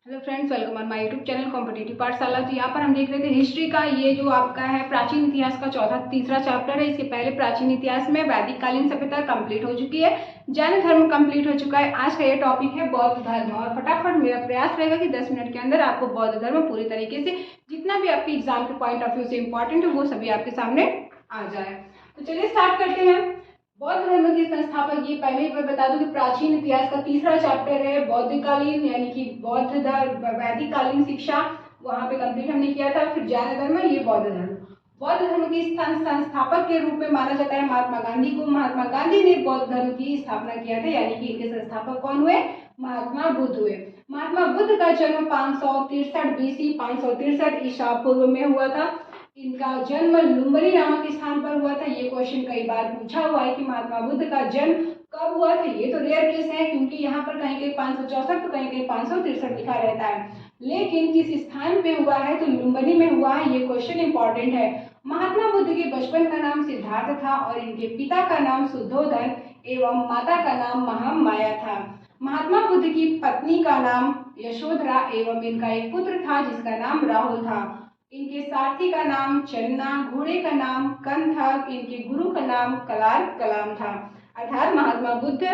Hello friends, welcome on my YouTube channel competitive पाठशाला। तो यहाँ पर हम देख रहे थे हिस्ट्री का ये जो आपका है प्राचीन इतिहास का तीसरा चैप्टर है। इसके पहले प्राचीन इतिहास में वैदिक कालीन सभ्यता कंप्लीट हो चुकी है, जैन धर्म कंप्लीट हो चुका है। आज का ये टॉपिक है बौद्ध धर्म और फटाफट मेरा प्रयास रहेगा कि 10 मिनट के अंदर आपको बौद्ध धर्म पूरी तरीके से जितना भी आपके एग्जाम के पॉइंट ऑफ व्यू से इंपॉर्टेंट है वो सभी आपके सामने आ जाए। तो चलिए स्टार्ट करते हैं। बौद्ध धर्म के संस्थापक, ये पहले ही मैं बता दूं कि प्राचीन इतिहास का तीसरा चैप्टर है बौद्धकालीन, यानी कि बौद्ध धर्म वैदिक कालीन शिक्षा वहां पे कंप्लीट हमने किया था। फिर जैन धर्म, ये बौद्ध धर्म। बौद्ध धर्म के संस्थापक के रूप में माना जाता है महात्मा गांधी को। महात्मा गांधी ने बौद्ध धर्म की स्थापना किया था, यानी कि इनके संस्थापक कौन हुए? महात्मा बुद्ध हुए। महात्मा बुद्ध का जन्म 563 बीसी 563 ईसा पूर्व में हुआ था। इनका जन्म लुम्बिनी नामक स्थान पर हुआ था। ये क्वेश्चन कई बार पूछा हुआ है कि महात्मा बुद्ध का जन्म कब हुआ था। ये तो रेयर केस है, क्योंकि यहाँ पर कहीं कहीं 564 तो कहीं कहीं 563 लिखा रहता है, लेकिन किस स्थान पे हुआ है तो लुम्बिनी में हुआ है। ये क्वेश्चन इंपॉर्टेंट है। महात्मा बुद्ध के बचपन का नाम सिद्धार्थ था और इनके पिता का नाम शुद्धोधन एवं माता का नाम महामाया था। महात्मा बुद्ध की पत्नी का नाम यशोधरा एवं इनका एक पुत्र था जिसका नाम राहुल था। इनके सारथी का नाम चन्ना, घोड़े का नाम कंथक, इनके गुरु का नाम कलार कलाम था। अर्थात महात्मा बुद्ध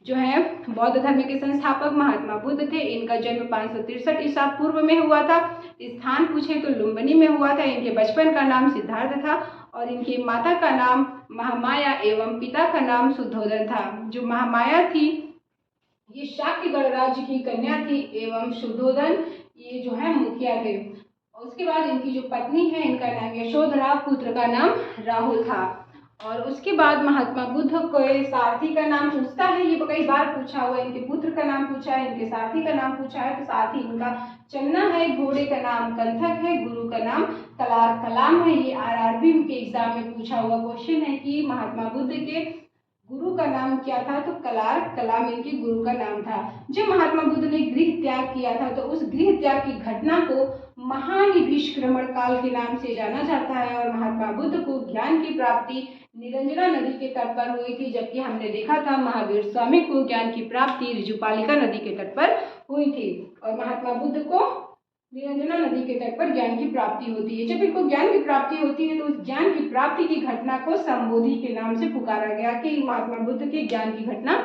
जो है बौद्ध धर्म के संस्थापक महात्मा बुद्ध थे। इनका जन्म 563 ईसा पूर्व में हुआ था। स्थान पूछे तो लुम्बिनी में हुआ था। इनके बचपन का नाम सिद्धार्थ था और इनकी माता का नाम महामाया एवं पिता का नाम शुद्धोधन था। जो महामाया थी ये शाक्य गणराज्य की कन्या थी एवं शुद्धोधन ये जो है मुखिया थे। उसके बाद इनकी जो पत्नी है इनका नाम यशोधरा, पुत्र का नाम राहुल था। और उसके बाद महात्मा बुद्ध को सारथी का नाम पूछता है, ये कई बार पूछा हुआ है। इनके पुत्र का नाम पूछा है, इनके सारथी का नाम पूछा है। तो सारथी इनका चन्ना है, घोड़े का नाम कंथक है, गुरु का नाम कलार कलाम है। ये आरआरबी के एग्जाम में पूछा हुआ क्वेश्चन है कि महात्मा बुद्ध के गुरु का नाम क्या था, तो कलार कलाम इनके गुरु का नाम था। जब महात्मा बुद्ध ने गृह त्याग किया था तो उस गृह त्याग की घटना को महानिभिष्क्रमण काल के नाम से जाना जाता है और महात्मा बुद्ध को ज्ञान की प्राप्ति निरंजना नदी के तट पर हुई थी, जबकि हमने देखा था महावीर स्वामी को ज्ञान की प्राप्ति ऋजुपालिका नदी के तट पर हुई थी और महात्मा बुद्ध को निरंजना नदी के तट पर ज्ञान की प्राप्ति होती है। जब इनको ज्ञान की प्राप्ति होती है तो उस ज्ञान की प्राप्ति की घटना को संबोधि के नाम से पुकारा गया कि महात्मा बुद्ध के ज्ञान की घटना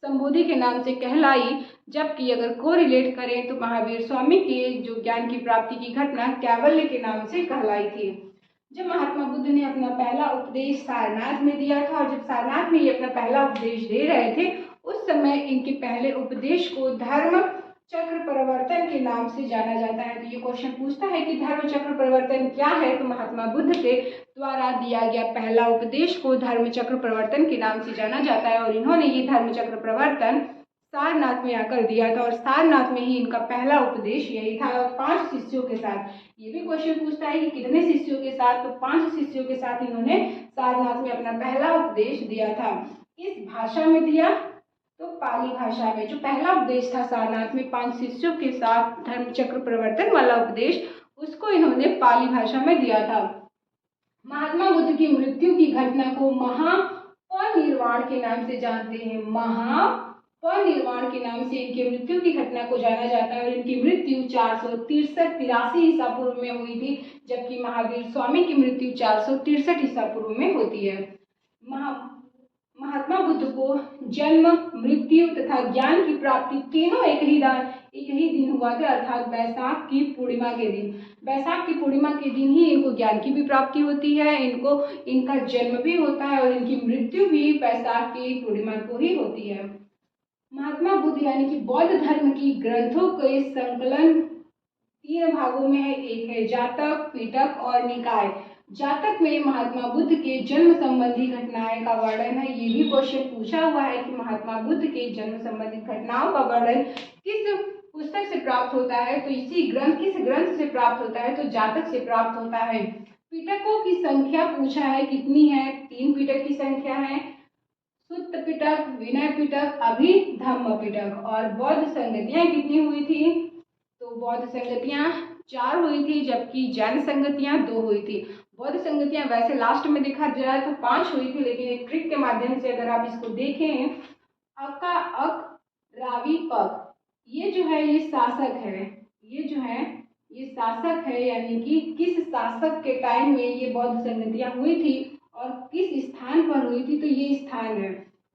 संबोधि के नाम से कहलाई। जबकि अगर को रिलेट करें तो महावीर स्वामी के जो ज्ञान की प्राप्ति की घटना कैवल्य के नाम से कहलाई थी। जब महात्मा बुद्ध ने अपना पहला उपदेश सारनाथ में दिया था और जब सारनाथ में ये अपना पहला उपदेश दे रहे थे उस समय इनके पहले उपदेश को धर्म चक्र परिवर्तन के नाम से जाना जाता है। तो ये क्वेश्चन पूछता है कि धर्म चक्र परिवर्तन क्या है, तो महात्मा बुद्ध के द्वारा दिया गया पहला उपदेश को धर्म चक्र परिवर्तन के नाम से जाना जाता है और इन्होंने ये धर्म चक्र परिवर्तन सारनाथ में आकर दिया था और सारनाथ में ही इनका पहला उपदेश यही था और 5 शिष्यों के साथ। ये भी क्वेश्चन पूछता है कि कितने शिष्यों के साथ, तो 5 शिष्यों के साथ इन्होंने सारनाथ में अपना पहला उपदेश दिया था। किस भाषा में दिया, तो पाली भाषा में। जो पहला उपदेश था सारनाथ में 5 शिष्यों के साथ धर्म चक्र परिवर्तन वाला उपदेश, उसको इन्होंने पाली भाषा में दिया था। महात्मा बुद्ध की मृत्यु की घटना को महापरिनिर्वाण के नाम से जानते हैं। महापरिनिर्वाण के नाम से इनकी मृत्यु की घटना को जाना जाता है और इनकी मृत्यु 463 ईसा पूर्व में हुई थी, जबकि महावीर स्वामी की मृत्यु 463 ईसा पूर्व में होती है। महात्मा बुद्ध को जन्म, मृत्यु तथा ज्ञान की प्राप्ति तीनों एक ही दिन हुआ था, अर्थात बैसाख की पूर्णिमा के दिन। बैसाख की पूर्णिमा के दिन ही इनको ज्ञान की भी प्राप्ति होती है, इनका जन्म भी होता है और इनकी मृत्यु भी बैसाख की पूर्णिमा को ही होती है। महात्मा बुद्ध यानी कि बौद्ध धर्म की ग्रंथों के संकलन 3 भागों में है। एक है जातक, पिटक और निकाय। जातक में महात्मा बुद्ध के जन्म संबंधी घटनाएं का वर्णन है। ये भी क्वेश्चन पूछा हुआ है कि महात्मा बुद्ध के जन्म संबंधित घटनाओं का वर्णन किस पुस्तक से प्राप्त होता है, तो किस ग्रंथ से प्राप्त होता है, तो जातक से प्राप्त होता है। पिटकों की संख्या पूछा है, कितनी है? 3 पिटक की संख्या है, सुत्त पिटक, विनय पिटक, अभिधम्म पिटक। और बौद्ध संगतियां कितनी हुई थी, तो बौद्ध संगतियां 4 हुई थी, जबकि जैन संगतियां 2 हुई थी। बौद्ध संगतियां वैसे लास्ट में देखा जाए तो 5 हुई थी, लेकिन एक ट्रिक के माध्यम से अगर आप इसको देखें, अका अक रावी पक, ये जो है ये शासक है, ये जो है ये शासक है, यानी कि किस शासक के टाइम में ये बौद्ध संगतियां हुई थी और किस स्थान पर हुई थी, तो ये स्थान है।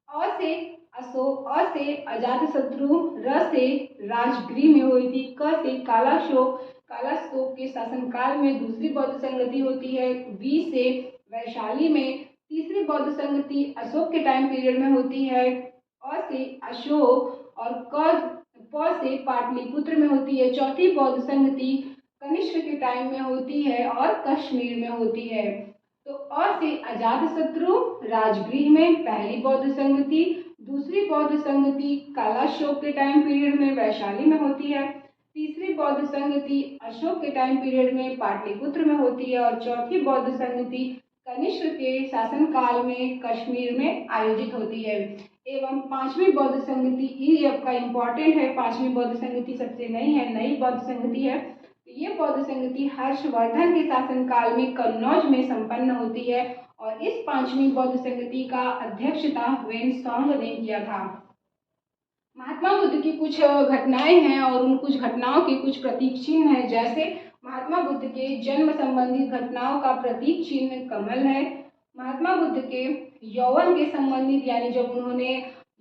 अ से अशोक, अ से अजातशत्रु, र से राजगृह में हुई थी, क से कालाशोक, कालाशोक के शासनकाल में दूसरी बौद्ध संगति होती है। वी से वैशाली में तीसरी बौद्ध संगति अशोक के टाइम पीरियड में होती है। अ से अशोक और प से पाटलिपुत्र में होती है। चौथी बौद्ध संगति कनिष्क के टाइम में होती है और कश्मीर में होती है। तो अ से अजातशत्रु राजगृह में पहली बौद्ध संगति, दूसरी बौद्ध संगति कालाशोक के टाइम पीरियड में वैशाली में होती है, तीसरी बौद्ध संगति अशोक के टाइम पीरियड में पाटलिपुत्र में होती है और चौथी बौद्ध संगति कनिष्क के शासनकाल में कश्मीर में आयोजित होती है। एवं पांचवी बौद्ध संगति ये आपका इम्पोर्टेंट है। पांचवी बौद्ध संगति सबसे नई है, नई बौद्ध संगति है। ये बौद्ध संगति हर्षवर्धन के शासनकाल में कन्नौज में संपन्न होती है और इस पांचवी बौद्ध संगति का अध्यक्षता वेनसोंग ने किया था। महात्मा बुद्ध की कुछ घटनाएं हैं और उन कुछ घटनाओं के कुछ प्रतीक चिन्ह हैं। जैसे महात्मा बुद्ध के जन्म संबंधित घटनाओं का प्रतीक चिन्ह कमल है। महात्मा बुद्ध के यौवन के संबंधित, यानी जब उन्होंने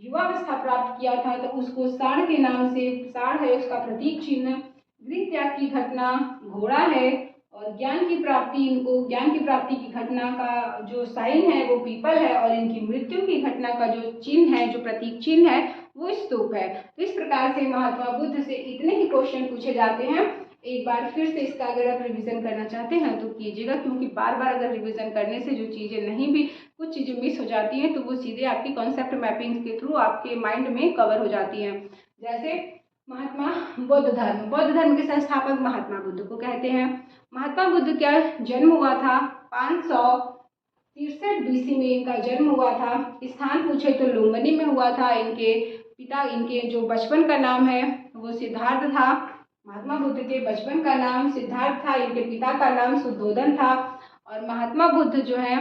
युवावस्था प्राप्त किया था तो उसको साढ़ के नाम से, साढ़ है उसका प्रतीक चिन्ह। गृह त्याग की घटना घोड़ा है और ज्ञान की प्राप्ति, इनको ज्ञान की प्राप्ति की घटना का जो साइन है वो पीपल है और इनकी मृत्यु की घटना का जो चिन्ह है, जो प्रतीक चिन्ह है वो स्तूप है। तो इस प्रकार से महात्मा बुद्ध से इतने ही क्वेश्चन पूछे जाते हैं। एक बार फिर से इसका अगर आप रिवीजन करना चाहते हैं तो कीजिएगा, क्योंकि बार बार अगर रिवीजन करने से जो चीज़ें नहीं भी, कुछ चीज़ें मिस हो जाती हैं तो वो सीधे आपकी कॉन्सेप्ट मैपिंग के थ्रू आपके माइंड में कवर हो जाती हैं। जैसे महात्मा बौद्ध धर्म, बौद्ध धर्म के संस्थापक महात्मा बुद्ध को कहते हैं। महात्मा बुद्ध का जन्म हुआ था 563 BC में इनका जन्म हुआ था। स्थान पूछे तो लुम्बिनी में हुआ था। इनके पिता, इनके जो बचपन का नाम है वो सिद्धार्थ था। महात्मा बुद्ध के बचपन का नाम सिद्धार्थ था, इनके पिता का नाम शुद्धोदन था और महात्मा बुद्ध जो है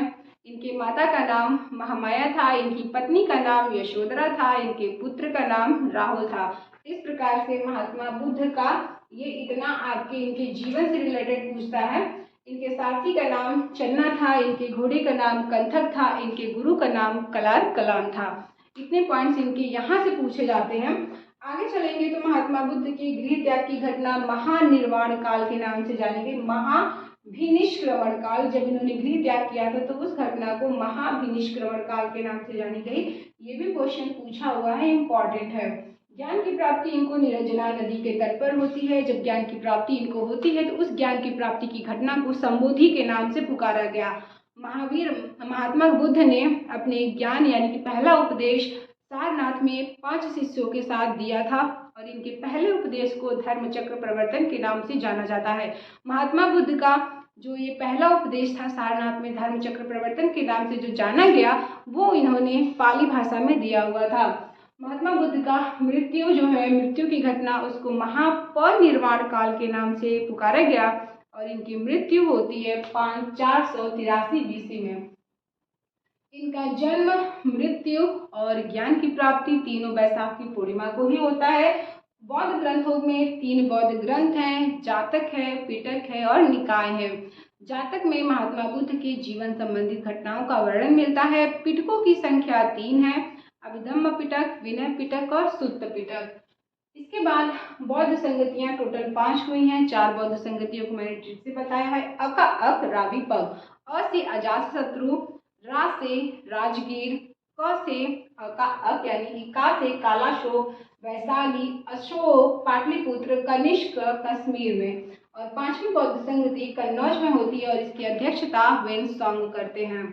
इनके माता का नाम महामाया था, इनकी पत्नी का नाम यशोधरा था, इनके पुत्र का नाम राहुल था। इस प्रकार से महात्मा बुद्ध का ये इतना आपके इनके जीवन से रिलेटेड पूछता है। इनके सारथी का नाम चन्ना था, इनके घोड़े का नाम कंथक था, इनके गुरु का नाम कलार कलाम था। इतने पॉइंट्स इनके यहाँ से पूछे जाते हैं। आगे चलेंगे तो महात्मा बुद्ध की गृह त्याग की घटना महानिर्वाण काल के नाम से जानी गई। महाभिनिष्क्रमण काल, जब इन्होंने गृह त्याग किया था तो उस घटना को महाभिनिष्क्रमण काल के नाम से जानी गई। ये भी क्वेश्चन पूछा हुआ है, इम्पॉर्टेंट है। ज्ञान की प्राप्ति इनको निरंजना नदी के तट पर होती है। जब ज्ञान की प्राप्ति इनको होती है तो उस ज्ञान की प्राप्ति की घटना को संबोधि के नाम से पुकारा गया। महात्मा बुद्ध ने अपने ज्ञान यानी कि पहला उपदेश सारनाथ में 5 शिष्यों के साथ दिया था और इनके पहले उपदेश को धर्म चक्र प्रवर्तन के नाम से जाना जाता है। महात्मा बुद्ध का जो ये पहला उपदेश था सारनाथ में धर्म चक्र प्रवर्तन के नाम से जो जाना गया, वो इन्होंने पाली भाषा में दिया हुआ था। महात्मा बुद्ध का मृत्यु जो है, मृत्यु की घटना, उसको महापरिनिर्वाण काल के नाम से पुकारा गया और इनकी मृत्यु होती है 483 BC में। इनका जन्म, मृत्यु और ज्ञान की प्राप्ति तीनों वैशाख की पूर्णिमा को ही होता है। बौद्ध ग्रंथों में 3 बौद्ध ग्रंथ हैं, जातक है, पिटक है और निकाय है। जातक में महात्मा बुद्ध के जीवन संबंधित घटनाओं का वर्णन मिलता है। पिटकों की संख्या 3 है, अभिधम्म पिटक, विनय पिटक और सुत्त पिटक। इसके बाद बौद्ध संगतियां टोटल 5 हुई हैं। 4 बौद्ध संगतियों को मैंने ठीक से बताया है। अ का अक रावी पग, अ से अजातशत्रु, रा से राजगीर, क से का अक यानी कि का से कालाशोक, वैशाली, अशोक, पाटलिपुत्र, कनिष्क कश्मीर में और 5वीं बौद्ध संगति कन्नौज में होती है और इसकी अध्यक्षता वेनसोंग करते हैं।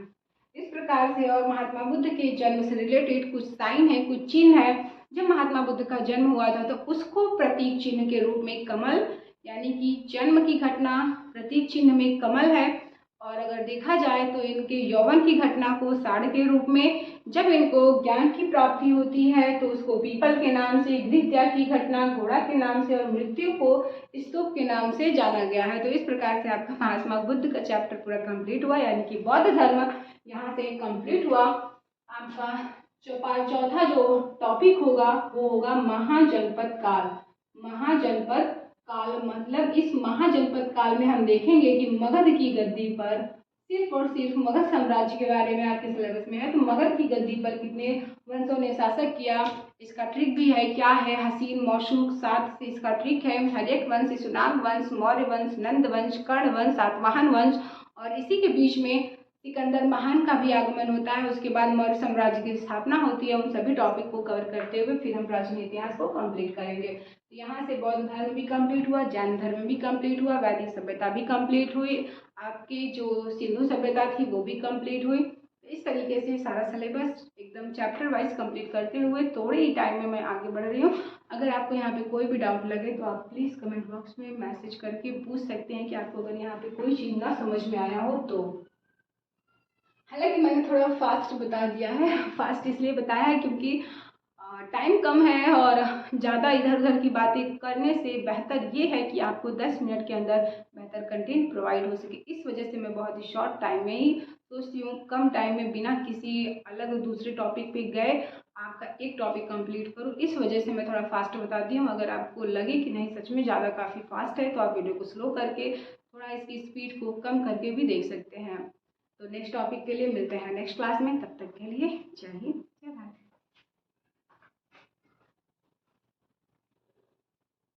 इस प्रकार से और महात्मा बुद्ध के जन्म से रिलेटेड कुछ साइन है, कुछ चिन्ह है। जब महात्मा बुद्ध का जन्म हुआ था तो उसको प्रतीक चिन्ह के रूप में कमल, यानी कि जन्म की घटना प्रतीक चिन्ह में कमल है। और अगर देखा जाए तो इनके यौवन की घटना को साढ़ के रूप में, जब इनको ज्ञान की प्राप्ति होती है तो उसको पीपल के नाम से, गृह त्याग की घटना घोड़ा के नाम से और मृत्यु को स्तूप के नाम से जाना गया है। तो इस प्रकार से आपका महात्मा बुद्ध का चैप्टर पूरा कंप्लीट हुआ, यानी कि बौद्ध धर्म यहाँ से कंप्लीट हुआ। आपका चौथा जो टॉपिक होगा वो होगा महाजनपद काल। महाजनपद काल मतलब इस महाजनपद काल में हम देखेंगे कि मगध की गद्दी पर सिर्फ और सिर्फ मगध साम्राज्य के बारे में आपके सिलेबस में है, तो मगध की गद्दी पर कितने वंशों ने शासक किया, इसका ट्रिक भी है, क्या है, हसीन मौशूक, सात से इसका ट्रिक है, हर्यक वंश, शिशुनाग वंश, मौर्य वंश, नंद वंश, कर्ण वंश, सातवाहन वंश, और इसी के बीच में सिकंदर महान का भी आगमन होता है, उसके बाद मौर्य साम्राज्य की स्थापना होती है। उन सभी टॉपिक को कवर करते हुए फिर हम प्राचीन इतिहास को कंप्लीट करेंगे। तो यहाँ से बौद्ध धर्म भी कंप्लीट हुआ, जैन धर्म भी कंप्लीट हुआ, वैदिक सभ्यता भी कंप्लीट हुई, आपकी जो सिंधु सभ्यता थी वो भी कंप्लीट हुई। इस तरीके से सारा सिलेबस एकदम चैप्टर वाइज कंप्लीट करते हुए थोड़े ही टाइम में मैं आगे बढ़ रही हूँ। अगर आपको यहाँ पे कोई भी डाउट लगे तो आप प्लीज़ कमेंट बॉक्स में मैसेज करके पूछ सकते हैं कि आपको अगर यहाँ पे कोई चीज़ ना समझ में आया हो तो। हालांकि मैंने थोड़ा फास्ट बता दिया है, फास्ट इसलिए बताया है क्योंकि टाइम कम है और ज़्यादा इधर उधर की बातें करने से बेहतर ये है कि आपको 10 मिनट के अंदर बेहतर कंटेंट प्रोवाइड हो सके। इस वजह से मैं बहुत ही शॉर्ट टाइम में ही सोचती हूँ, कम टाइम में बिना किसी अलग दूसरे टॉपिक पे गए आपका एक टॉपिक कंप्लीट करूँ, इस वजह से मैं थोड़ा फास्ट बताती हूँ। अगर आपको लगे कि नहीं सच में ज़्यादा काफ़ी फास्ट है तो आप वीडियो को स्लो करके थोड़ा इसकी स्पीड को कम करके भी देख सकते हैं। तो नेक्स्ट टॉपिक के लिए मिलते हैं नेक्स्ट क्लास में, तब तक के लिए जय हिंद।